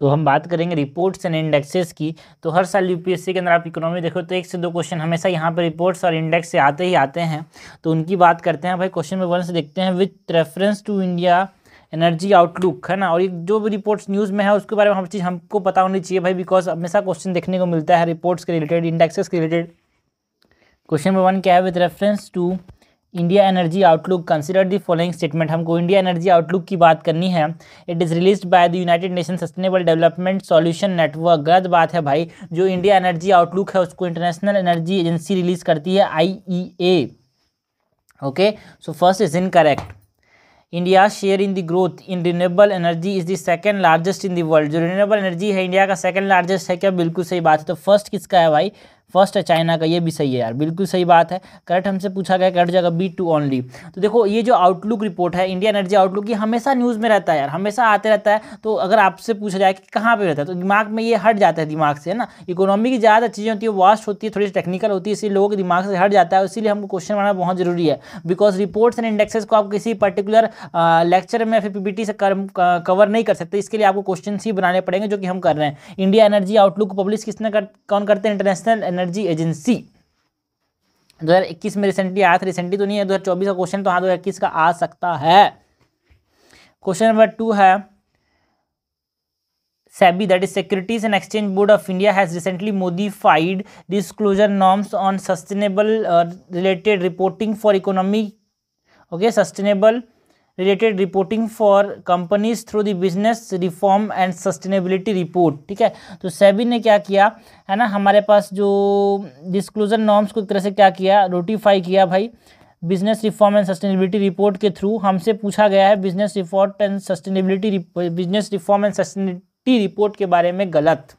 तो हम बात करेंगे रिपोर्ट्स एंड इंडेक्सेस की। तो हर साल यूपीएससी के अंदर आप इकोनॉमी देखो तो 1 से 2 क्वेश्चन हमेशा यहाँ पर रिपोर्ट्स और इंडेक्स से आते ही आते हैं। तो उनकी बात करते हैं भाई। क्वेश्चन नंबर 1 से देखते हैं, with reference to India energy outlook, है ना। और ये जो भी रिपोर्ट्स न्यूज़ में है उसके बारे में हर चीज़ हमको पता होनी चाहिए भाई, बिकॉज हमेशा क्वेश्चन देखने को मिलता है रिपोर्ट्स के रिलेटेड, इंडेक्सेस के रिलेटेड। क्वेश्चन नंबर 1 क्या है, with reference to India energy outlook consider the following statement. हमको इंडिया एनर्जी आउटलुक की बात करनी है। It is released by the United Nation sustainable development solution network. गलत बात है भाई, जो इंडिया एनर्जी आउटलुक है उसको इंटरनेशनल एनर्जी एजेंसी रिलीज करती है, IEA। Okay, so first is incorrect. India share in the growth in renewable energy is the second largest in the world. जो रिन्यूएबल एनर्जी है इंडिया का second largest है क्या? बिल्कुल सही बात है। तो फर्स्ट किसका है भाई? फर्स्ट है चाइना का। ये भी सही है यार, बिल्कुल सही बात है। करेक्ट हमसे पूछा गया, करेक्ट जगह B2 ओनली। तो देखो ये जो आउटलुक रिपोर्ट है इंडिया एनर्जी आउटलुक, ये हमेशा न्यूज़ में रहता है यार, हमेशा आते रहता है। तो अगर आपसे पूछा जाए कि कहाँ पे रहता है तो दिमाग में ये हट जाता है दिमाग से, है ना। इकोनॉमी की ज़्यादा चीज़ें होती है, वास्ट होती है, थोड़ी टेक्निकल होती है, इसलिए लोगों के दिमाग से हट जाता है। इसीलिए हमको क्वेश्चन बनाना बहुत जरूरी है, बिकॉज रिपोर्ट्स एंड इंडेक्सेस को आप किसी पर्टिकुलर लेक्चर में फिर PPT से कवर नहीं कर सकते। इसके लिए आपको क्वेश्चन ही बनाने पड़ेंगे, जो कि हम कर रहे हैं। इंडिया एनर्जी आउटलुक पब्लिश किसने कौन करते हैं? International energy agency. 2021 में रिसेंटली आया था, रिसेंटली तो नहीं है, 2024 का क्वेश्चन तो हाँ 2021 का आ सकता है। क्वेश्चन नंबर 2 है, SEBI, that is Securities and Exchange Board of India, has recently modified disclosure norms on sustainable related reporting for economy. Okay, sustainable related reporting for companies through the business reform and sustainability report। ठीक है, तो सेबी ने क्या किया है ना, हमारे पास जो डिस्क्लोजर नॉर्म्स को एक तरह से क्या किया, नोटिफाई किया भाई। Business reform and sustainability report के थ्रू हमसे पूछा गया है business reform and sustainability report के बारे में गलत।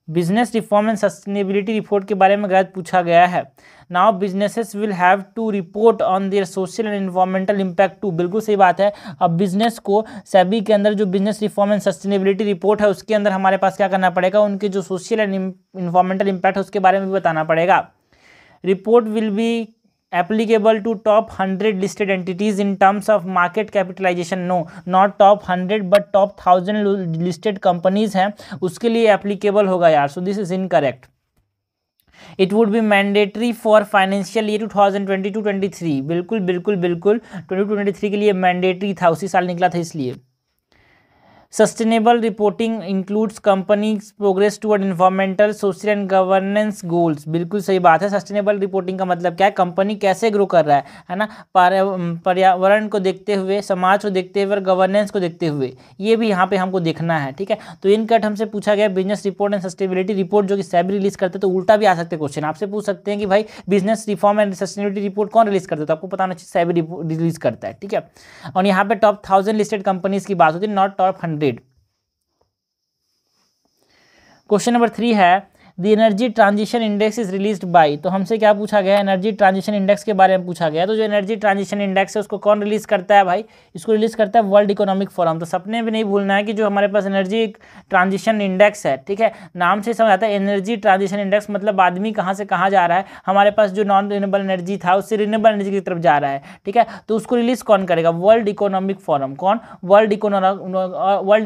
Business reform and sustainability report के बारे में गलत पूछा गया है। Now businesses will have to report on their social and environmental impact too. बिल्कुल सही बात है। अब बिजनेस को सेबी के अंदर जो business reform and sustainability report है उसके अंदर हमारे पास क्या करना पड़ेगा, उनके जो सोशल एंड एनवायरमेंटल इम्पैक्ट है उसके बारे में भी बताना पड़ेगा। Report will be applicable to top 100 listed entities in terms of market capitalization। no, not top 100 but top 1000 listed companies हैं उसके लिए applicable होगा यार। so this is incorrect। it would be mandatory for financial year 2022-23। बिल्कुल बिल्कुल बिल्कुल 2023 के लिए मैंडेटरी था, उसी साल निकला था इसलिए। Sustainable reporting includes companies progress toward environmental social and governance goals. बिल्कुल सही बात है। सस्टेनेबल रिपोर्टिंग का मतलब क्या है, कंपनी कैसे ग्रो कर रहा है ना, पर्यावरण को देखते हुए, समाज को देखते हुए और गवर्नेंस को देखते हुए, ये भी यहाँ पे हमको देखना है। ठीक है, तो इन कट हमसे पूछा गया business report and sustainability report जो कि सेबी रिलीज करते हैं, तो उल्टा भी आ सकते क्वेश्चन। आपसे पूछ सकते हैं कि भाई business reform and sustainability report कौन रिलीज करता है, तो आपको पता होना चाहिए सेबी रिलीज करता है। ठीक है, और यहाँ पे टॉप 1000 लिस्टेड कंपनीज की बात होती है, नॉट टॉप 100। क्वेश्चन नंबर 3 है, the energy transition index is released by. तो हमसे क्या पूछा गया, एनर्जी ट्रांजिशन इंडेक्स के बारे में पूछा गया। तो जो एनर्जी ट्रांजिशन इंडेक्स है उसको कौन रिलीज करता है भाई, इसको रिलीज करता है वर्ल्ड इकोनॉमिक फोरम। तो सपने भी नहीं भूलना है कि जो हमारे पास एनर्जी ट्रांजिशन इंडेक्स है, ठीक है, नाम से समझ आता है एनर्जी ट्रांजिशन इंडेक्स मतलब आदमी कहाँ से कहाँ जा रहा है। हमारे पास जो नॉन रिन्यूएबल एनर्जी था उससे रिन्यूएबल एनर्जी की तरफ जा रहा है। ठीक है, तो उसको रिलीज कौन करेगा, वर्ल्ड इकोनॉमिक फोरम। कौन, वर्ल्ड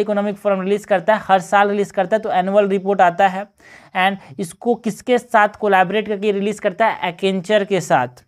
इकोनॉमिक फोरम रिलीज करता है, हर साल रिलीज करता है। तो एनुअल रिपोर्ट आता है एंड इसको किसके साथ कोलैबोरेट करके रिलीज करता है, एक्सेंचर के साथ।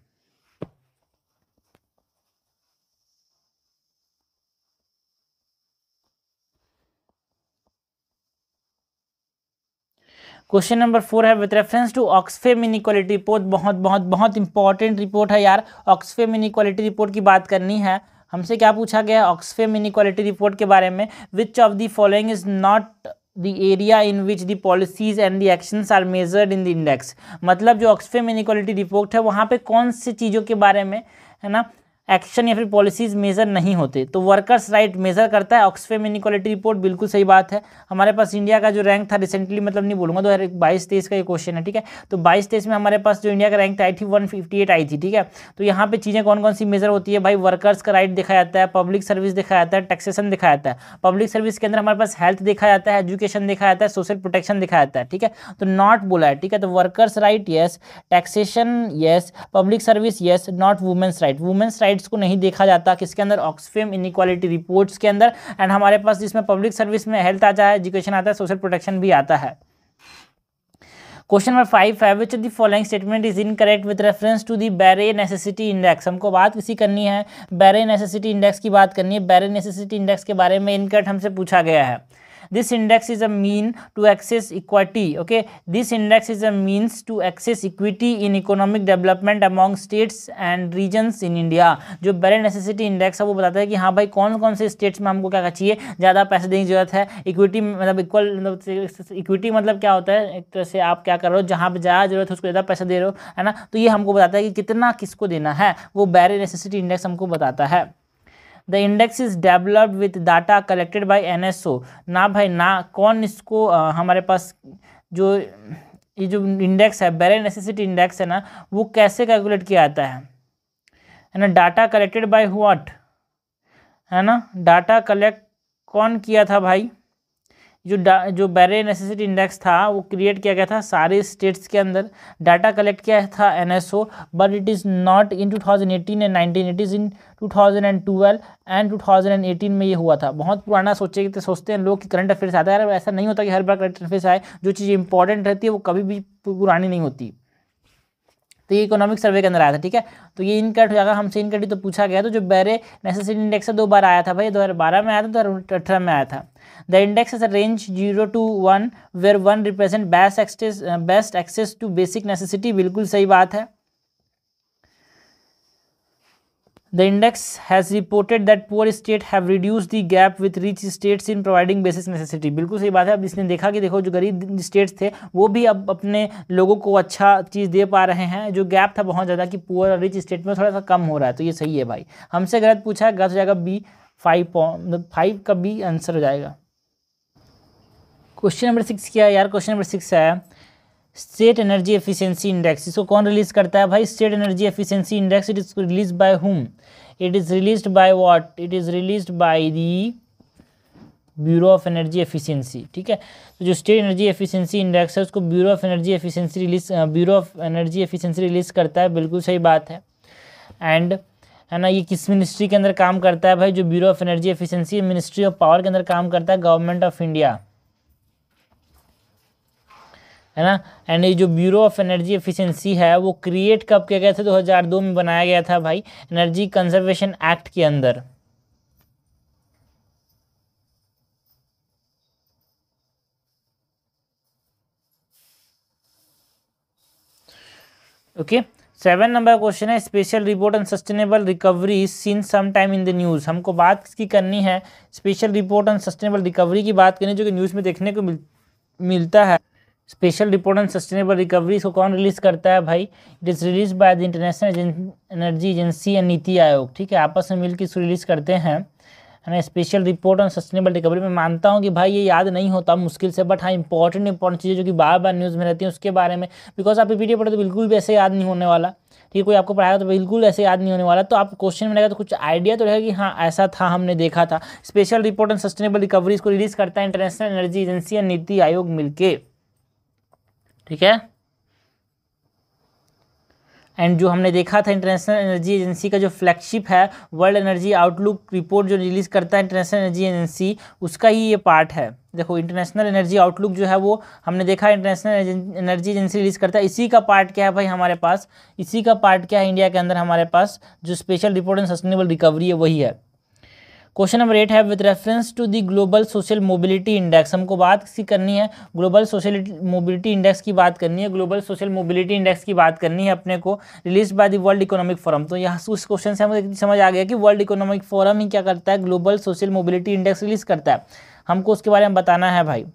क्वेश्चन नंबर 4 है, with reference to Oxfam inequality report. बहुत बहुत बहुत इंपॉर्टेंट रिपोर्ट है यार, ऑक्सफैम इनइक्वालिटी रिपोर्ट की बात करनी है। हमसे क्या पूछा गया है ऑक्सफैम इनइक्वालिटी रिपोर्ट के बारे में, विच of the following is not the area in which the policies and the actions are measured in the index। मतलब जो ऑक्सफैम इनइक्वालिटी रिपोर्ट है वहाँ पे कौन सी चीज़ों के बारे में, है ना, एक्शन या फिर पॉलिसीज मेजर नहीं होते। तो वर्कर्स राइट मेजर करता है ऑक्सफैम इनइक्वालिटी रिपोर्ट। बिल्कुल सही बात है। हमारे पास इंडिया का जो रैंक था रिसेंटली, मतलब नहीं बोलूँगा, 2022-23 का ये क्वेश्चन है। ठीक है, तो 22-23 में हमारे पास जो इंडिया का रैंक आई थी 158 आई थी। ठीक है, तो यहाँ पे चीज़ें कौन कौन सी मेजर होती है भाई, वर्कर्स का राइट देखा जाता है, पब्लिक सर्विस देखा जाता है, टैक्सेशन देखा जाता है। पब्लिक सर्विस के अंदर हमारे पास हेल्थ देखा जाता है, एजुकेशन देखा जाता है, सोशल प्रोटेक्शन देखा जाता है। ठीक है, तो नॉट बोला है। ठीक है, तो workers right yes, taxation yes, public service yes, not women's right. Women's right sites को नहीं देखा जाता, किसके अंदर, ऑक्सफैम इनइक्वालिटी रिपोर्ट्स के अंदर। एंड हमारे पास जिसमें पब्लिक सर्विस में हेल्थ आता है, एजुकेशन आता है, सोशल प्रोटेक्शन भी आता है। क्वेश्चन नंबर 5 है which of the following statement is incorrect with reference to the bare necessity index. हमको बात किसी करनी है, बैरे नेसेसिटी इंडेक्स की बात करनी है। बैरे नेसेसिटी इंडेक्स के बारे में इनकरेक्ट हमसे पूछा गया है। This index is a mean to access equity. Okay, this index is a means to access equity in economic development among states and regions in India. जो बैरे नेसेसिटी इंडेक्स है वो बताता है कि हाँ भाई कौन कौन से स्टेट्स में हमको क्या चाहिए, ज़्यादा पैसे देने की जरूरत है। इक्विटी मतलब इक्वल, इक्विटी मतलब क्या होता है, एक तरह से आप क्या कर रहे हो, जहाँ पर ज़्यादा जरूरत है उसको ज़्यादा पैसा दे रहे हो, है ना। तो ये हमको बताता है कि कितना किसको देना है, वो बैरे नेसेसिटी इंडेक्स हमको बताता है। The index is developed with data collected by NSO। ना भाई ना, कौन इसको हमारे पास जो ये जो इंडेक्स है, बैरे नेसेसिटी इंडेक्स है ना, वो कैसे कैलकुलेट किया जाता है ना। डाटा कलेक्टेड बाय व्हाट, है ना, डाटा कलेक्ट कौन किया था भाई, जो बैरे नेसेसिटी इंडेक्स था वो क्रिएट किया गया था सारे स्टेट्स के अंदर। डाटा कलेक्ट किया था NSO, but it is not in 2018 and 19, it is in 2012 and 2018 में ये हुआ था। बहुत पुराना सोचते हैं लोग कि करंट अफेयर्स आता है, ऐसा नहीं होता कि हर बार करंट अफेयर्स आए। जो चीज़ इंपॉर्टेंट रहती है वो कभी भी पुरानी नहीं होती। तो ये इकोनॉमिक सर्वे के अंदर आया था, ठीक है। तो ये इनकरेक्ट हो जाएगा, हमसे इनकरेक्ट तो पूछा गया। तो जो बैरे नेसेसिटी इंडेक्स है 2 बार आया था भाई, 2012 में आया था, 2018 में आया था। The index is a range 0 to 1 where 1 represent best access to basic necessity. बिल्कुल सही बात है। The index has reported that poor state have reduced the gap with rich states in providing basic necessity. बिल्कुल सही बात है। अब इसने देखा कि देखो जो गरीब स्टेट्स थे वो भी अब अपने लोगों को अच्छा चीज़ दे पा रहे हैं। जो गैप था बहुत ज़्यादा कि पुअर और रिच स्टेट में थोड़ा सा कम हो रहा है। तो ये सही है भाई। हमसे गलत पूछा है, गलत हो जाएगा बी, 5 का बी आंसर हो जाएगा। क्वेश्चन नंबर 6 क्या है यार, क्वेश्चन नंबर 6 है स्टेट एनर्जी एफिशिएंसी इंडेक्स। इसको कौन रिलीज करता है भाई, state energy efficiency index. It is release by whom, it is released by what, it is released by the bureau of energy efficiency, ठीक है। तो जो स्टेट एनर्जी एफिशिएंसी इंडेक्स है उसको bureau of energy efficiency release करता है। बिल्कुल सही बात है। एंड है ना, ये किस मिनिस्ट्री के अंदर काम करता है भाई, जो bureau of energy efficiency ministry of power के अंदर काम करता है, गवर्नमेंट ऑफ इंडिया, है ना। एंड ये जो ब्यूरो ऑफ एनर्जी एफिशिएंसी है वो क्रिएट कब किया गया था, 2002 में बनाया गया था भाई, एनर्जी कंजर्वेशन एक्ट के अंदर। ओके 7 नंबर क्वेश्चन है special report on sustainable recovery seen some time in the news. हमको बात किसकी करनी है, special report on sustainable recovery की बात करनी है, जो कि न्यूज़ में देखने को मिलता है। Special report on sustainable recovery इसको कौन रिलीज करता है भाई, it is release by the international energy agency and NITI Aayog, ठीक है। आपस में मिलकर इसको रिलीज करते हैं, है ना। Special report on sustainable recovery मैं मानता हूँ कि भाई ये याद नहीं होता मुश्किल से, बट हाँ इंपॉर्टेंट चीज़ें जो कि बार बार न्यूज़ में रहती हैं उसके बारे में, बिकॉज आप पीपीटी पढ़े तो बिल्कुल भी ऐसे याद नहीं होने वाला, ठीक है। कोई आपको पढ़ाएगा तो बिल्कुल ऐसे याद नहीं होने वाला। तो आप क्वेश्चन में रहेगा तो कुछ आइडिया तो रहेगा कि हाँ ऐसा था, हमने देखा था। Special report on sustainable recovery इसको रिलीज करता है international energy agency and NITI Aayog मिलके, ठीक है। एंड जो हमने देखा था इंटरनेशनल एनर्जी एजेंसी का जो फ्लैगशिप है वर्ल्ड एनर्जी आउटलुक रिपोर्ट जो रिलीज करता है इंटरनेशनल एनर्जी एजेंसी, उसका ही ये पार्ट है। देखो इंटरनेशनल एनर्जी आउटलुक जो है वो हमने देखा इंटरनेशनल एनर्जी एजेंसी रिलीज करता है। इसी का पार्ट क्या है भाई हमारे पास, इसी का पार्ट क्या है इंडिया के अंदर हमारे पास जो special report on sustainable recovery है वही है। क्वेश्चन नंबर 8 है with reference to the global social mobility index. हमको बात किसकी करनी है, ग्लोबल सोशल मोबिलिटी इंडेक्स की बात करनी है। ग्लोबल सोशल मोबिलिटी इंडेक्स की बात करनी है अपने को, release by the world Economic Forum. तो यहाँ उस क्वेश्चन से हमें समझ आ गया कि वर्ल्ड इकोनॉमिक फोरम ही क्या करता है, global social mobility index release करता है। हमको उसके बारे में बताना है भाई।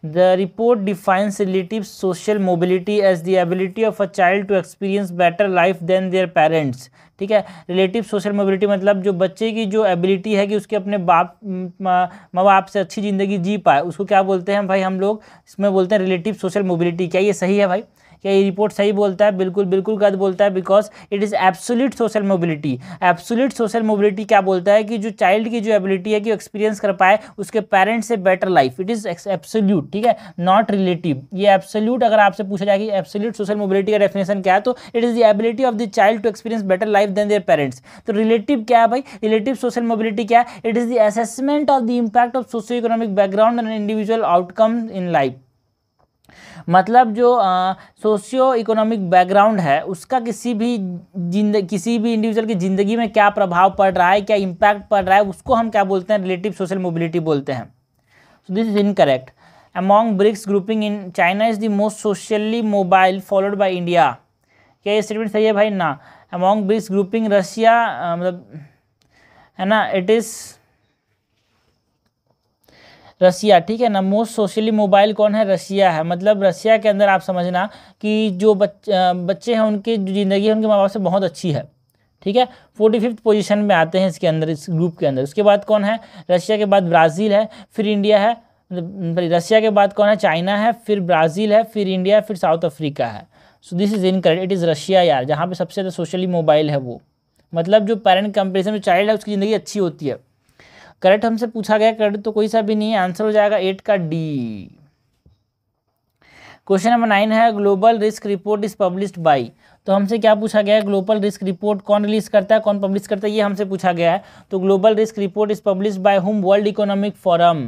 The report defines relative social mobility as the ability of a child to experience better life than their parents, ठीक है। रिलेटिव सोशल मोबिलिटी मतलब जो बच्चे की जो एबिलिटी है कि उसके अपने माँ बाप से अच्छी ज़िंदगी जी पाए, उसको क्या बोलते हैं भाई हम लोग, इसमें बोलते हैं रिलेटिव सोशल मोबिलिटी। क्या ये सही है भाई, क्या ये रिपोर्ट सही बोलता है? बिल्कुल बिल्कुल गलत बोलता है, because it is absolute social mobility. Absolute social mobility क्या बोलता है कि जो चाइल्ड की जो एबिलिटी है कि एक्सपीरियंस कर पाए उसके पेरेंट्स से better life, it is absolute, ठीक है, नॉट रिलेटिव। ये एब्सोल्यूट अगर आपसे पूछा जाए कि एब्सोल्यूट सोशल मोबिलिटी का डेफिनेशन क्या है, तो it is the ability of the child to experience better life than their parents. तो रिलेटिव क्या है भाई? रिलेटिव सोशल मोबिलिटी क्या है? It is the assessment of the impact of socio economic background and individual outcome in life. मतलब जो socio economic background है उसका किसी भी इंडिविजुअल की ज़िंदगी में क्या प्रभाव पड़ रहा है, क्या इम्पैक्ट पड़ रहा है, उसको हम क्या बोलते हैं? रिलेटिव सोशल मोबिलिटी बोलते हैं। So this is incorrect. Among BRICS grouping in China is the most socially mobile followed by India. क्या ये स्टेटमेंट सही है भाई? ना। अमॉन्ग ब्रिक्स ग्रुपिंग रशिया मतलब है ना, इट इज़ रसिया, ठीक है ना। मोस्ट सोशली मोबाइल कौन है? रसिया है। मतलब रसिया के अंदर आप समझना कि जो बच्चे हैं उनकी जो ज़िंदगी है उनके माँ बाप से बहुत अच्छी है, ठीक है। 45th पोजीशन में आते हैं इसके अंदर, इस ग्रुप के अंदर। उसके बाद कौन है? रशिया के बाद ब्राज़ील है, फिर इंडिया है। रसिया के बाद कौन है? चाइना है, फिर ब्राज़ील है, फिर इंडिया, फिर साउथ अफ्रीका है। So this is incorrect, it is Russia यार, जहाँ पे सबसे ज़्यादा सोशली मोबाइल है वो। मतलब जो पेरेंट कंपेरिजन में चाइल्ड है उसकी ज़िंदगी अच्छी होती है। करेक्ट हमसे पूछा गया, करेक्ट तो कोई सा भी नहीं है, आंसर हो जाएगा 8 का डी। क्वेश्चन नंबर 9 है global risk report is published bye. तो हमसे क्या पूछा गया है? ग्लोबल रिस्क रिपोर्ट कौन रिलीज करता है, कौन पब्लिश करता है, ये हमसे पूछा गया है। तो global risk report is published by whom? World Economic forum.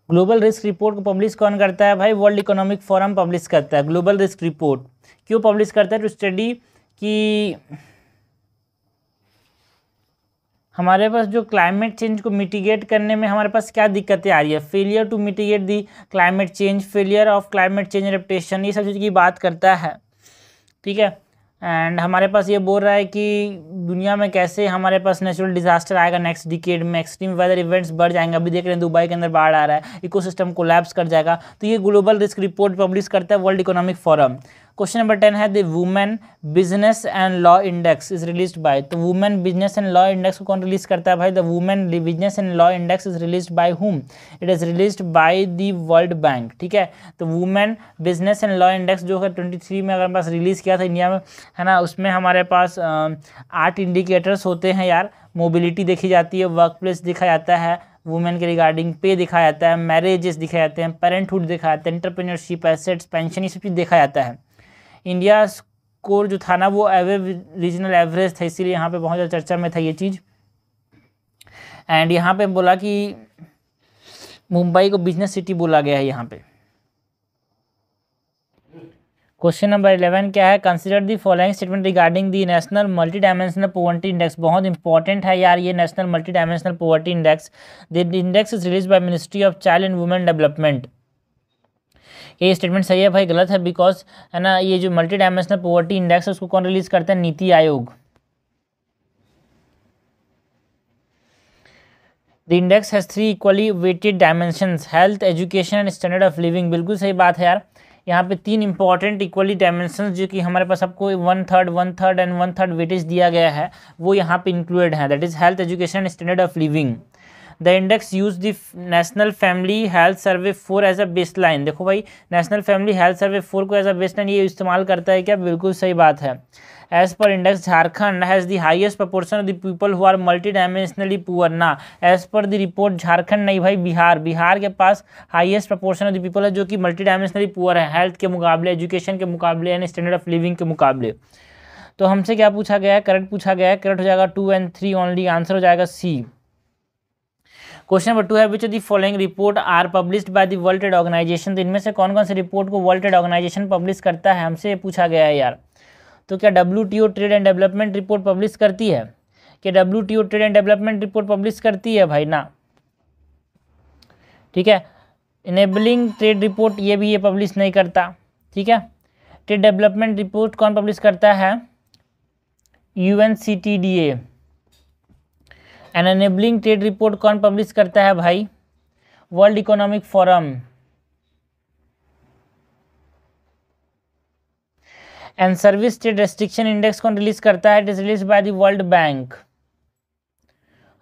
Global risk report को पब्लिश कौन करता है भाई? वर्ल्ड इकोनॉमिक फोरम पब्लिश करता है ग्लोबल रिस्क रिपोर्ट। क्यों पब्लिश करता है? टू स्टडी कि हमारे पास जो क्लाइमेट चेंज को मिटिगेट करने में हमारे पास क्या दिक्कतें आ रही है, failure to mitigate the climate change, failure of climate change adaptation, ये सब चीज़ की बात करता है, ठीक है। एंड हमारे पास ये बोल रहा है कि दुनिया में कैसे हमारे पास नेचुरल डिजास्टर आएगा नेक्स्ट डिकेड में, एक्सट्रीम वेदर इवेंट्स बढ़ जाएंगे। अभी देख रहे हैं दुबई के अंदर बाढ़ आ रहा है, इकोसिस्टम कोलैप्स कर जाएगा। तो ये ग्लोबल रिस्क रिपोर्ट पब्लिश करता है World Economic Forum. Question number 10 है the women business and law index is released by. तो women business and law index को कौन रिलीज करता है भाई? The women business and law index is released by whom? It is released by the World Bank, ठीक है। तो women business and law index जो है 23 में अगर पास रिलीज किया था इंडिया में, है ना। उसमें हमारे पास 8 इंडिकेटर्स होते हैं यार। मोबिलिटी देखी जाती है, वर्क प्लेस देखा जाता है, वुमेन के रिगार्डिंग पे देखा जाता है, मैरिजेस दिखाए जाते हैं, पेरेंटहुड देखा जाता है, एंटरप्रेन्योरशिप, एसेट्स, पेंशन, ये सब चीज़ देखा जाता है। इंडिया स्कोर जो था ना वो रीजनल एवरेज था, इसीलिए यहाँ पे बहुत ज़्यादा चर्चा में था ये चीज़। एंड यहाँ पे बोला कि मुंबई को बिजनेस सिटी बोला गया है यहाँ पे। क्वेश्चन नंबर 11 क्या है? Consider the following statement regarding the national multi dimensional poverty index. बहुत इंपॉर्टेंट है यार ये national multi dimensional poverty index. The index is release by ministry of child and women development. ये स्टेटमेंट सही है भाई? गलत है, बिकॉज है ना ये जो मल्टी डायमेंशनल पॉवर्टी इंडेक्स है उसको कौन रिलीज करता है? NITI Aayog. The index has 3 equally weighted dimensions, health, education and standard of living. बिल्कुल सही बात है यार। यहाँ पे 3 इंपॉर्टेंट इक्वली डायमेंशंस जो कि हमारे पास सबको 1/3 1/3 एंड 1/3 वेटेज दिया गया है वो यहाँ पे इंक्लूडेड है, that is health, education and standard of living. The index use the national family health survey 4 as a baseline. देखो भाई नेशनल फैमिली हेल्थ सर्वे 4 को एज अ बेसलाइन ये इस्तेमाल करता है क्या? बिल्कुल सही बात है। As per index Jharkhand has the highest proportion of the people who are multidimensionally poor. ना, as per the report Jharkhand नहीं भाई, बिहार के पास highest proportion of the people है जो कि मल्टी डायमेंशनली पुअर है, हेल्थ के मुकाबले, एजुकेशन के मुकाबले एंड स्टैंडर्ड ऑफ लिविंग के मुकाबले। तो हमसे क्या पूछा गया है? करेक्ट पूछा गया है। करेक्ट हो जाएगा 2 and 3 ओनली, आंसर हो जाएगा सी। क्वेश्चन नंबर 2 है which of the following report are published by the World Trade Organization. तो इनमें से कौन कौन सी रिपोर्ट को वर्ल्ड ट्रेड ऑर्गेनाइजेशन पब्लिश करता है? हमसे पूछा गया है यार। तो क्या WTO trade and development report publish करती है? क्या WTO trade and development report publish करती है भाई? ना, ठीक है। इनेबलिंग ट्रेड रिपोर्ट ये पब्लिश नहीं करता, ठीक है। ट्रेड डेवलपमेंट रिपोर्ट कौन पब्लिश करता है? UNCTDA। And enabling trade report कौन पब्लिश करता है भाई? World Economic forum. And service trade restriction index कौन रिलीज करता है? It is release bye the World bank.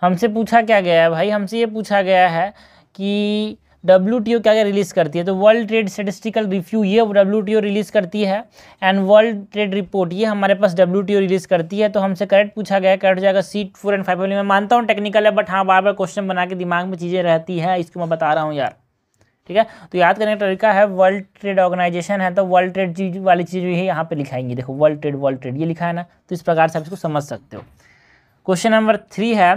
हमसे पूछा क्या गया है भाई? हमसे ये पूछा गया है कि WTO क्या क्या रिलीज़ करती है, तो वर्ल्ड ट्रेड स्टैटिस्टिकल रिव्यू ये WTO रिलीज़ करती है, एंड वर्ल्ड ट्रेड रिपोर्ट ये हमारे पास WTO रिलीज़ करती है। तो हमसे करेक्ट पूछा गया है, करेक्ट हो जाएगा C 4 और 5। मैं मानता हूँ टेक्निकल है, बट हाँ बार बार क्वेश्चन बना के दिमाग में चीज़ें रहती है, इसको मैं बता रहा हूँ यार, ठीक है। तो याद करने का तरीका है, वर्ल्ड ट्रेड ऑर्गेनाइजेशन है तो वर्ल्ड ट्रेड चीज वाली चीज़ जो है यहाँ पे लिखाएंगे, देखो वर्ल्ड ट्रेड ये लिखा है ना, तो इस प्रकार से आप इसको समझ सकते हो। क्वेश्चन नंबर 3 है,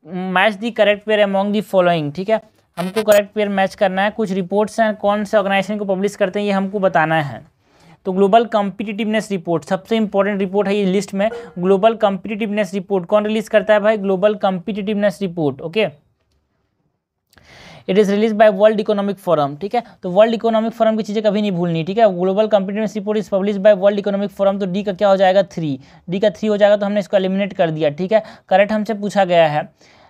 match the correct pair among the following, ठीक है। हमको करेक्ट पेयर मैच करना है, कुछ रिपोर्ट्स हैं, कौन से ऑर्गेनाइजेशन को पब्लिश करते हैं ये हमको बताना है। तो ग्लोबल कॉम्पिटिटिवनेस रिपोर्ट सबसे इंपॉर्टेंट रिपोर्ट है ये लिस्ट में। ग्लोबल कॉम्पिटिटिवनेस रिपोर्ट कौन रिलीज करता है भाई, global competitiveness report, okay. It is release by world Economic Forum, ठीक है। तो वर्ल्ड इकोनॉमिक फोरम की चीज़ें कभी नहीं भूलनी, ठीक है। Global competitiveness report is publish by world Economic Forum, तो डी का क्या हो जाएगा 3, डी का 3 हो जाएगा, तो हमने इसको एलिमिनेट कर दिया, ठीक है। करेक्ट हमसे पूछा गया है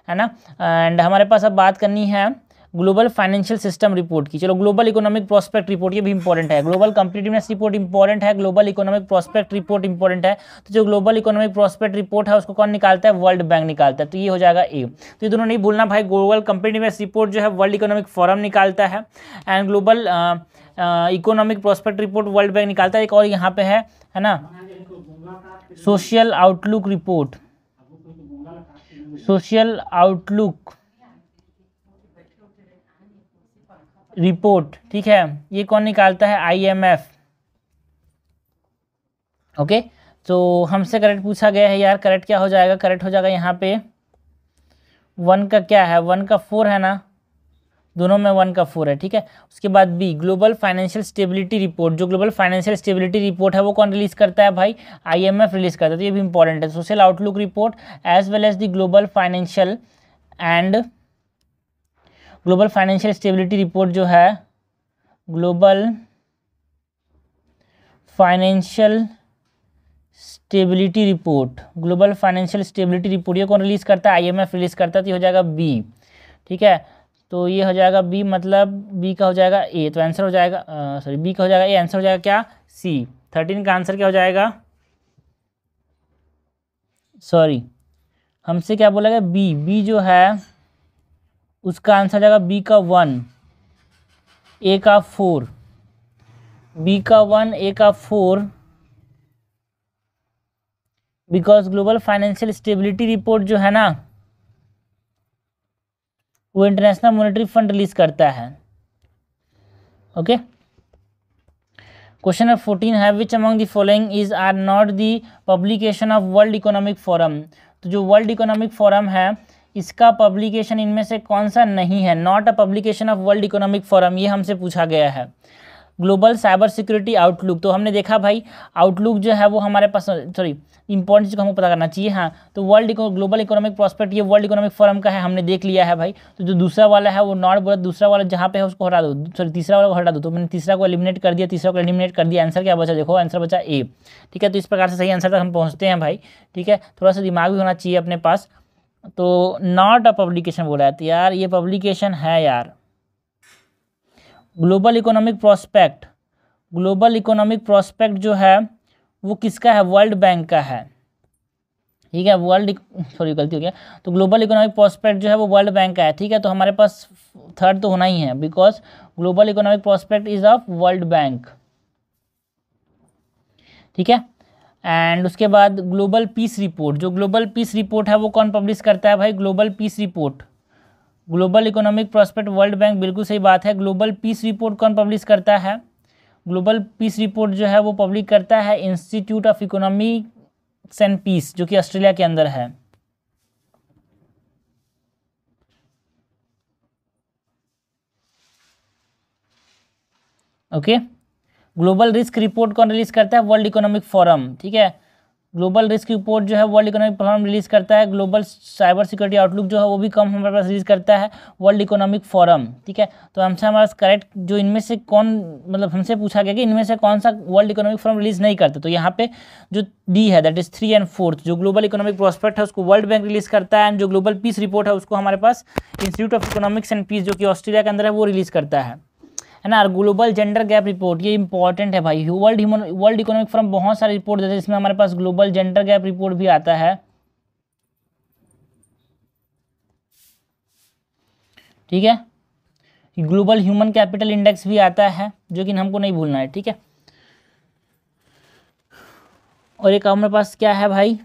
ना। एंड हमारे पास अब बात करनी है ग्लोबल फाइनेंशियल सिस्टम रिपोर्ट की। चलो ग्लोबल इकोनॉमिक प्रोस्पेक्ट रिपोर्ट ये भी इंपॉर्टेंट है, ग्लोबल कॉम्पिटिटिवनेस रिपोर्ट इंपॉर्टेंट है, global economic prospect report important है। तो जो ग्लोबल इकोनॉमिक प्रोस्पेक्ट रिपोर्ट है उसको कौन निकालता है, वर्ल्ड बैंक निकालता है, तो ये हो जाएगा ए। तो ये दोनों नहीं भूलना भाई, ग्लोबल कॉम्पिटिटिवनेस रिपोर्ट जो है वर्ल्ड इकोनॉमिक फोरम निकालता है, and global economic prospect report world bank निकालता है। एक और यहाँ पे है ना, social outlook report, social outlook report, ठीक है, ये कौन निकालता है, IMF, ओके। तो हमसे करेक्ट पूछा गया है यार, करेक्ट क्या हो जाएगा, करेक्ट हो जाएगा यहाँ पे 1 का क्या है, 1 का 4 है ना, दोनों में 1 का 4 है, ठीक है। उसके बाद B global financial stability report, जो ग्लोबल फाइनेंशियल स्टेबिलिटी रिपोर्ट है वो कौन रिलीज करता है भाई, IMF रिलीज करता है, तो ये भी इंपॉर्टेंट है। Social outlook report as well as the global financial and global financial stability report जो है, global financial stability report, global financial stability report ये कौन रिलीज करता है, IMF रिलीज करता है, तो ये हो जाएगा बी, ठीक है। तो ये हो जाएगा बी, मतलब बी का हो जाएगा ए, तो आंसर हो जाएगा सॉरी बी का हो जाएगा ए, आंसर हो जाएगा क्या सी। 13 का आंसर क्या हो जाएगा, सॉरी हमसे क्या बोला गया, बी, बी जो है उसका आंसर जाएगा बी का 1, ए का 4, बी का 1, ए का 4, because global financial stability report जो है ना वो इंटरनेशनल मॉनेटरी फंड रिलीज करता है, ओके। क्वेश्चन नंबर 14 है, which among the following is are not the publication of World Economic Forum. तो जो वर्ल्ड इकोनॉमिक फोरम है इसका पब्लिकेशन इनमें से कौन सा नहीं है, not a publication of World Economic forum, ये हमसे पूछा गया है। ग्लोबल साइबर सिक्योरिटी आउटलुक, तो हमने देखा भाई आउटलुक जो है वो हमारे पास, सॉरी इंपॉर्टेंट चीज़ को हमको पता करना चाहिए, हाँ। तो ग्लोबल इकोनॉमिक प्रोस्पेक्ट ये वर्ल्ड इकोनॉमिक फोरम का है, हमने देख लिया है भाई। तो जो दूसरा वाला है वो नॉट बोला, दूसरा वाला जहाँ पे है उसको हटा दो, सॉरी तीसरा वाला को हटा दो, तो मैंने तीसरा को एलिमिनेट कर दिया, तीसरा को एलिमिनेट कर दिया, आंसर क्या बचा, देखो आंसर बचा ए, ठीक है। तो इस प्रकार से सही आंसर तक हम पहुँचते हैं भाई, ठीक है। थोड़ा सा दिमाग भी होना चाहिए अपने पास। तो नॉट अ पब्लिकेशन बोला है, तो यार ये पब्लिकेशन है यार, global economic prospect, global economic prospect जो है वो किसका है, वर्ल्ड बैंक का है, ठीक है। सॉरी गलती हो गया, तो ग्लोबल इकोनॉमिक प्रोस्पेक्ट जो है वो वर्ल्ड बैंक का है, ठीक है। तो हमारे पास थर्ड तो होना ही है, because global economic prospect is of world Bank, ठीक है। एंड उसके बाद ग्लोबल पीस रिपोर्ट, जो ग्लोबल पीस रिपोर्ट है वो कौन पब्लिश करता है भाई, global piece report, global economic prospect world bank, बिल्कुल सही बात है। ग्लोबल पीस रिपोर्ट कौन पब्लिश करता है, ग्लोबल पीस रिपोर्ट जो है वो पब्लिश करता है Institute of Economics and Peace, जो कि ऑस्ट्रेलिया के अंदर है, ओके। ग्लोबल रिस्क रिपोर्ट कौन रिलीज करता है, वर्ल्ड इकोनॉमिक फोरम, ठीक है। ग्लोबल रिस्क रिपोर्ट जो है वर्ल्ड इकोनॉमिक फोरम रिलीज करता है। ग्लोबल साइबर सिक्योरिटी आउटलुक जो है वो भी कम हमारे पास रिलीज करता है वर्ल्ड इकोनॉमिक फोरम, ठीक है। तो हमसे हमारे पास करेक्ट जो इनमें से कौन, मतलब हमसे पूछा गया कि इनमें से कौन सा वर्ल्ड इकोनॉमिक फोरम रिलीज नहीं करता, तो यहाँ पे जो डी है दैट इज 3 और 4, जो ग्लोबल इकोनॉमिक प्रोस्पेक्ट है उसको वर्ल्ड बैंक रिलीज करता है, एंड जो ग्लोबल पीस रिपोर्ट है उसको हमारे पास Institute of Economics and Peace जो कि ऑस्ट्रेलिया के अंदर है वो रिलीज करता है ना। ग्लोबल जेंडर गैप रिपोर्ट ये इंपॉर्टेंट है भाई, वर्ल्ड इकोनॉमिक फोरम बहुत सारे रिपोर्ट देते हैं, इसमें हमारे पास ग्लोबल जेंडर गैप रिपोर्ट भी आता है, ठीक है। ग्लोबल ह्यूमन कैपिटल इंडेक्स भी आता है, जो कि हमको नहीं भूलना है, ठीक है। और एक हमारे पास क्या है भाई,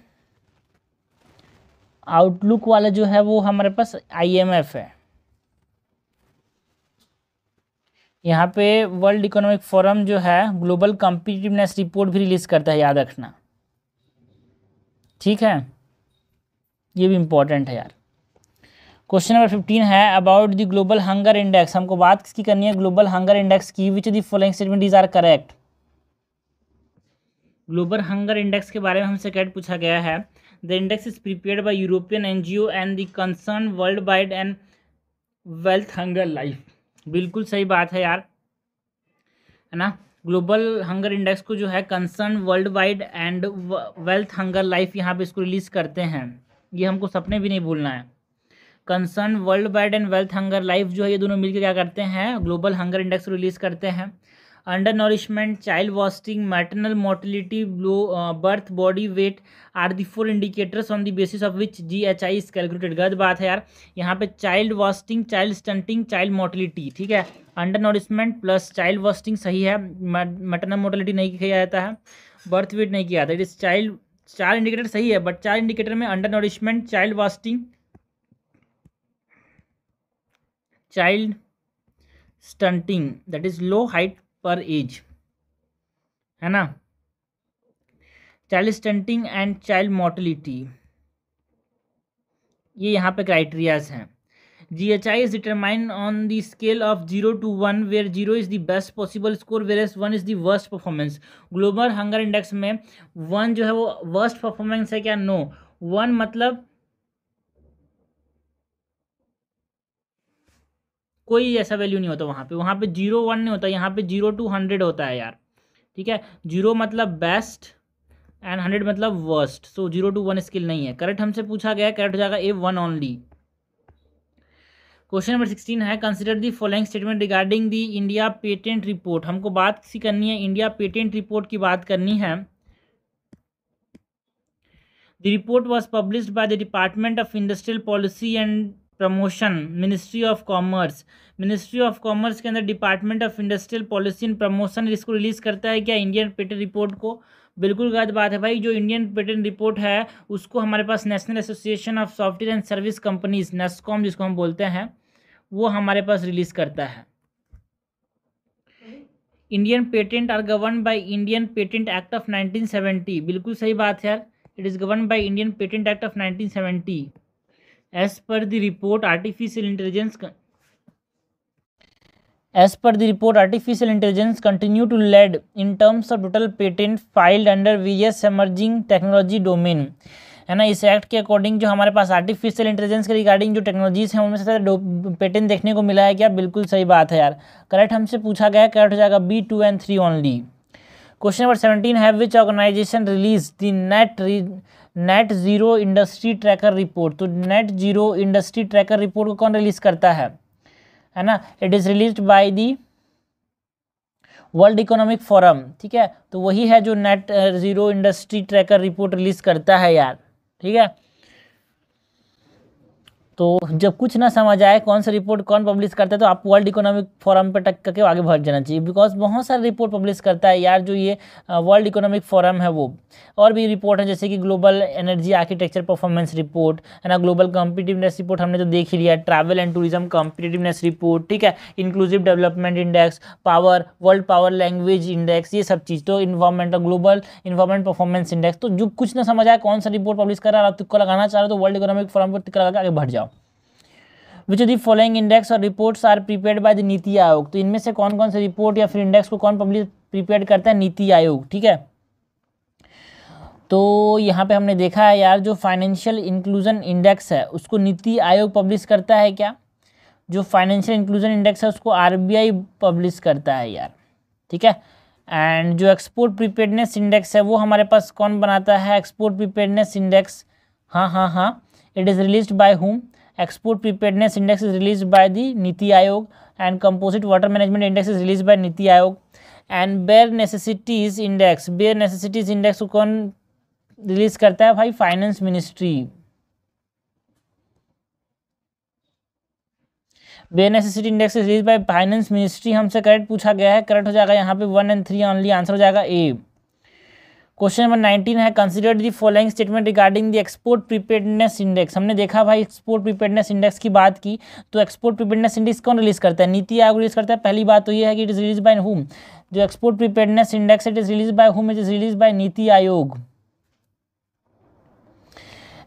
आउटलुक वाला जो है वो हमारे पास IMF है। यहाँ पे वर्ल्ड इकोनॉमिक फोरम जो है ग्लोबल कॉम्पिटिटिवनेस रिपोर्ट भी रिलीज करता है, याद रखना, ठीक है, ये भी इंपॉर्टेंट है यार। क्वेश्चन नंबर 15 है about the global hunger index. हमको बात किसकी करनी है, ग्लोबल हंगर इंडेक्स की। Which the following statement is are correct. Global hunger index के बारे में हमसे कैट पूछा गया है। The index is prepared by European NGO and the concern worldwide and wealth hunger life. बिल्कुल सही बात है यार, है ना। ग्लोबल हंगर इंडेक्स को जो है concern worldwide and wealth hunger life यहाँ पे इसको रिलीज करते हैं, ये हमको सपने भी नहीं भूलना है। Concern worldwide and wealth hunger life जो है ये दोनों मिलकर क्या करते हैं, ग्लोबल हंगर इंडेक्स रिलीज करते हैं। Undernourishment, child wasting, maternal mortality, birth, body weight are the 4 indicators on the basis of which GHI is calculated. गलत बात है यार, यहाँ पे child wasting, child stunting, child mortality, ठीक है। Undernourishment plus child wasting सही है, मैटरनल मोर्टिलिटी नहीं किया जाता है, बर्थ वेट नहीं किया जाता। इट इज चाइल्ड, 4 इंडिकेटर सही है, बट 4 इंडिकेटर में under nourishment, child wasting, child stunting that is low height पर एज, है ना, child stunting and child mortality, ये यहाँ पे क्राइटेरियाज हैं। GHI is determined on the scale of 0 to 1 where 0 is the best possible score whereas 1 is the worst performance। Global hunger index में 1 जो है वो वर्स्ट परफॉर्मेंस है क्या, नो। 1 मतलब कोई ऐसा वैल्यू नहीं होता वहाँ पे 0 1 नहीं होता, यहाँ पे 0 to 100 होता है यार, ठीक है। 0 मतलब बेस्ट एंड 100 मतलब वर्स्ट, सो 0 to 1 स्केल नहीं है। करेक्ट हमसे पूछा गया, करेक्ट हो जाएगा A1 ओनली। क्वेश्चन नंबर 16 है consider the following statement regarding the India patent report. हमको बात किसी करनी है, इंडिया पेटेंट रिपोर्ट की बात करनी है। The report was published by the department of industrial policy and promotion, ministry of commerce. Ministry of commerce के अंदर department of industrial policy and promotion इसको रिलीज करता है क्या, इंडियन पेटेंट रिपोर्ट को। बिल्कुल गलत बात है भाई, जो इंडियन पेटेंट रिपोर्ट है उसको हमारे पास National Association of Software and Service Companies, Nasscom जिसको हम बोलते हैं, वो हमारे पास रिलीज करता है। Indian patent are govern by Indian patent act of 1970। बिल्कुल सही बात है यार, it is govern by Indian patent act of 1970। As per the report artificial intelligence continue to lead in terms of total patent filed under various emerging technology domain, है ना। इस act के according जो हमारे पास आर्टिफिशियल इंटेलिजेंस के regarding जो technologies हैं उनमें से पेटेंट देखने को मिला है क्या, बिल्कुल सही बात है यार। करेक्ट हमसे पूछा गया, करेक्ट हो जाएगा B2 and 3 only. Question number 17 है which organisation release the net zero industry tracker report. तो net zero industry tracker report को कौन रिलीज करता है ना, it is released by the World Economic Forum, ठीक है। तो वही है जो net zero industry tracker report release करता है यार, ठीक है। तो जब कुछ ना समझ आए कौन सा रिपोर्ट कौन पब्लिश करता है तो आप वर्ल्ड इकोनॉमिक फोरम पर टक करके आगे बढ़ जाना चाहिए, बिकॉज बहुत सारे रिपोर्ट पब्लिश करता है यार जो ये वर्ल्ड इकोनॉमिक फोरम है वो। और भी रिपोर्ट है जैसे कि global energy architecture performance report, है ना, ग्लोबल कॉम्पिटिटिवनेस रिपोर्ट हमने तो देख ही लिया, travel and tourism competitiveness report, ठीक है, inclusive development index, power, world power language index, ये सब चीज़, तो environment, global environment performance index. तो जो कुछ ना समझ आए कौन सा रिपोर्ट पब्लिश कर रहा है, आप तुक्का लगाना चाह रहे हो तो वर्ल्ड इकोनॉमिक फोरम पर तुक्का लगा के आगे बढ़ जाओ। Which of the following index और reports are prepared by the NITI Aayog. तो इनमें से कौन कौन से रिपोर्ट या फिर इंडेक्स को कौन पब्लिश प्रिपेयर करता है, नीति आयोग, ठीक है। तो यहाँ पे हमने देखा है यार जो फाइनेंशियल इंक्लूजन इंडेक्स है उसको नीति आयोग पब्लिश करता है क्या, जो फाइनेंशियल इंक्लूजन इंडेक्स है उसको RBI पब्लिश करता है यार, ठीक है। एंड जो एक्सपोर्ट प्रिपेयर्डनेस इंडेक्स है वो हमारे पास कौन बनाता है, एक्सपोर्ट प्रिपेयर्डनेस इंडेक्स, हाँ, इट इज़ रिलीज्ड बाय हुम, export preparedness index is released by the NITI आयोग and composite water management index is released bye NITI आयोग। एंड बेयर नेसेसिटीज इंडेक्स को कौन रिलीज करता है भाई, finance ministry. Way necessity index is release by finance ministry, हमसे correct पूछा गया है, करेक्ट हो जाएगा यहाँ पे 1 और 3 ओनली, आंसर हो जाएगा ए। क्वेश्चन नंबर 19 है consider the following statement regarding the export preparedness index. हमने देखा भाई एक्सपोर्ट प्रीपेयर्डनेस इंडेक्स की बात की, तो एक्सपोर्ट प्रीपेयर्डनेस इंडेक्स कौन रिलीज करता है? नीति आयोग रिलीज करता है। पहली बात तो ये है कि it is release by whom, जो export preparedness index it is release by whom, it is release by NITI Aayog,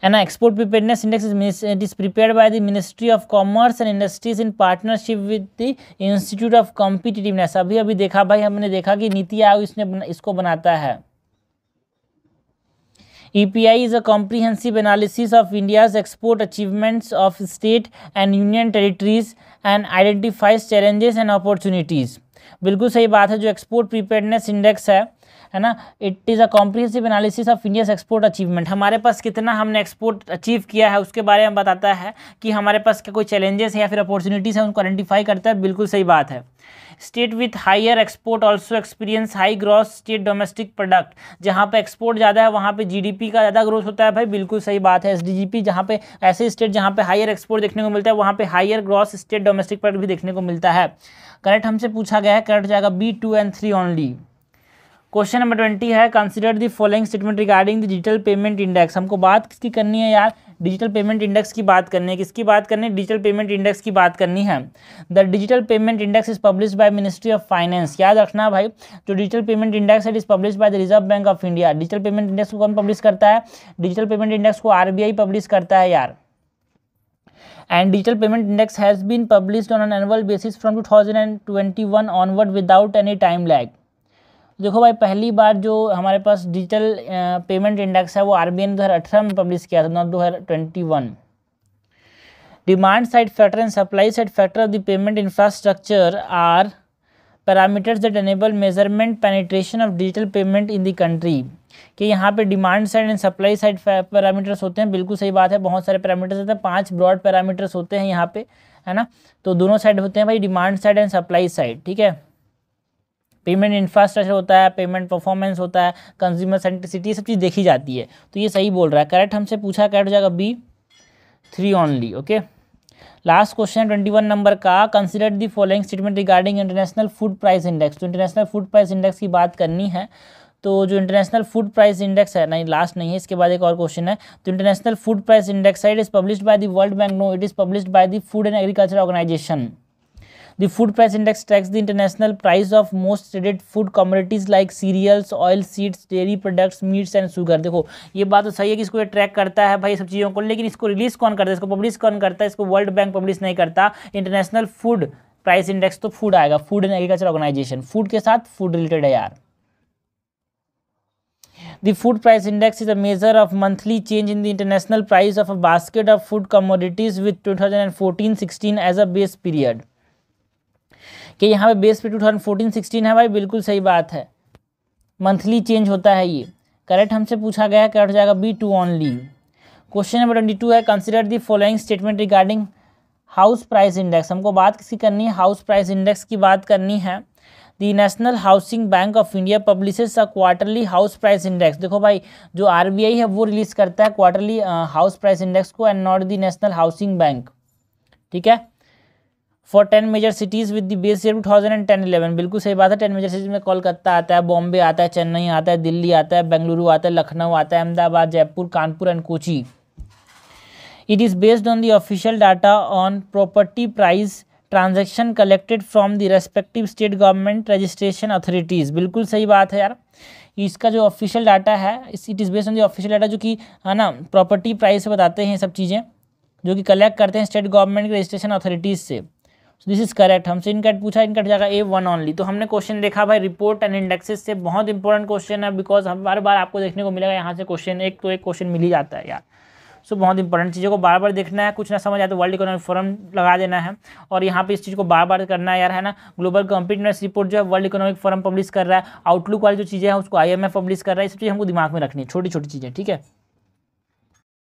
है ना। Export preparedness index it is prepared by the ministry of commerce and industries in partnership with the institute of competitiveness. अभी देखा भाई, हमने देखा कि नीति आयोग इसको बनाता है। EPI is a comprehensive analysis of India's export achievements of state and union territories and identifies challenges and opportunities। बिल्कुल सही बात है। जो एक्सपोर्ट प्रीपेयर्डनेस इंडेक्स है ना, it is a comprehensive analysis of India's export achievement. हमारे पास कितना हमने एक्सपोर्ट अचीव किया है उसके बारे में बताता है कि हमारे पास क्या कोई चैलेंजेस है या फिर अपॉर्चुनिटीज़ है, उनको आइडेंटिफाई करता है। बिल्कुल सही बात है। State with higher export also experience high gross state domestic product. जहाँ पे एक्सपोर्ट ज़्यादा है वहाँ पे GDP का ज़्यादा ग्रोथ होता है भाई, बिल्कुल सही बात है। SDGP जहाँ पे ऐसे स्टेट जहाँ पे हायर एक्सपोर्ट देखने को मिलता है वहाँ पे higher gross state domestic product भी देखने को मिलता है। करेक्ट हमसे पूछा गया है, करेक्ट जाएगा B, 2 और 3 ओनली। क्वेश्चन नंबर 20 है consider the following statement regarding the digital payment index. हमको बात किसकी करनी है यार? डिजिटल पेमेंट इंडेक्स की बात करनी है। किसकी बात करनी है? डिजिटल पेमेंट इंडेक्स की बात करनी है। The digital payment index is published by ministry of finance. याद रखना भाई, जो डिजिटल पेमेंट इंडेक्स है it is published by the reserve bank of India. Digital payment index को कौन पब्लिश करता है? डिजिटल पेमेंट इंडेक्स को RBI पब्लिश करता है यार। And digital payment index has been published on an annual basis from 2021 onward without any time lag। देखो भाई, पहली बार जो हमारे पास डिजिटल पेमेंट इंडेक्स है वो RBI ने 2018 में पब्लिश किया था, not 2021। Demand side factor and supply side factor of the payment infrastructure are parameters that enable measurement penetration of digital payment in the country. कि यहाँ पे demand side and supply side parameters होते हैं। बिल्कुल सही बात है, बहुत सारे पैरामीटर्स होते हैं, 5 ब्रॉड पैरामीटर्स होते हैं यहाँ पे, है ना। तो दोनों साइड होते हैं भाई, demand side and supply side, ठीक है। पेमेंट इंफ्रास्ट्रक्चर होता है, पेमेंट परफॉर्मेंस होता है, कंज्यूमर सेंट्रिसिटी, सब चीज़ देखी जाती है। तो ये सही बोल रहा है, करेक्ट हमसे पूछा, करेक्ट हो जाएगा B, 3 only. Okay, last question 21 number का, consider the following statement regarding international food price index. तो इंटरनेशनल फूड प्राइस इंडेक्स की बात करनी है। तो जो इंटरनेशनल फूड प्राइस इंडेक्स है, नहीं लास्ट नहीं है, इसके बाद एक और क्वेश्चन है। तो international food price index it is published by the World Bank, no it is published by the Food and agriculture Organization. The food price index tracks the international price of most traded food commodities like cereals, oil seeds, dairy products, meats and sugar। देखो ये बात तो सही है कि इसको ये track करता है भाई सब चीज़ों को, लेकिन इसको रिलीज कौन करता है, इसको पब्लिश कौन करता है? इसको वर्ल्ड बैंक पब्लिश नहीं करता। इंटरनेशनल फूड प्राइस इंडेक्स तो फूड आएगा, food and agriculture organization, food के साथ फूड रिलेटेड है यार। The food price index is a measure of monthly change in the international price of a basket of food commodities with 2014-16 as a base period। कि यहाँ पे base पे 2014-16 है भाई, बिल्कुल सही बात है, मंथली चेंज होता है ये। करेक्ट हमसे पूछा गया है, करेक्ट हो जाएगा B, 2 ओनली। क्वेश्चन नंबर 22 है consider the following statement regarding house price index. हमको बात किसकी करनी है? हाउस प्राइस इंडेक्स की बात करनी है। The National Housing Bank of India publishes a quarterly house price index. देखो भाई, जो RBI है वो रिलीज करता है क्वार्टरली हाउस प्राइस इंडेक्स को, and not the National Housing Bank, ठीक है। For 10 major cities with the base year 2010-11। बिल्कुल सही बात है, 10 मेजर सिटीज़ में कोलकाता आता है, बॉम्बे आता है, चेन्नई आता है, दिल्ली आता है, बेंगलुरु आता है, लखनऊ आता है, Ahmedabad, Jaipur, Kanpur and Kochi. It is based on the official data on property price transaction collected from the respective state government registration authorities. बिल्कुल सही बात है यार, इसका जो ऑफिशियल डाटा है it is based on the official data, जो कि है ना प्रॉपर्टी प्राइस बताते हैं सब चीज़ें, जो कि कलेक्ट करते हैं स्टेट गवर्नमेंट की रजिस्ट्रेशन अथॉरिटीज़ से। सो दिस इज करेक्ट। हमसे इनकट पूछा, इनकट जाएगा A, 1 ओनली। तो हमने क्वेश्चन देखा भाई रिपोर्ट एंड इंडेक्सेस से, बहुत इंपॉर्टेंट क्वेश्चन है, बिकॉज बार बार आपको देखने को मिलेगा यहाँ से क्वेश्चन, एक क्वेश्चन मिल ही जाता है यार। सो बहुत इंपॉर्टेंट चीज़ों को बार बार देखना है, कुछ ना समझ आए तो वर्ल्ड इकोनॉमिक फोरम लगा देना है, और यहाँ पे इस चीज़ को बार बार करना है यार, है ना। ग्लोबल कॉम्पिटिटिवनेस रिपोर्ट जो है वर्ल्ड इकोनॉमिक फोरम पब्लिश कर रहा है, आउटलुक वाली जो चीज़ें हैं उसको IMF पब्लिश कर रहा है, ये सब चीज़ हमको दिमाग में रखनी है, छोटी छोटी चीज़ें, ठीक है।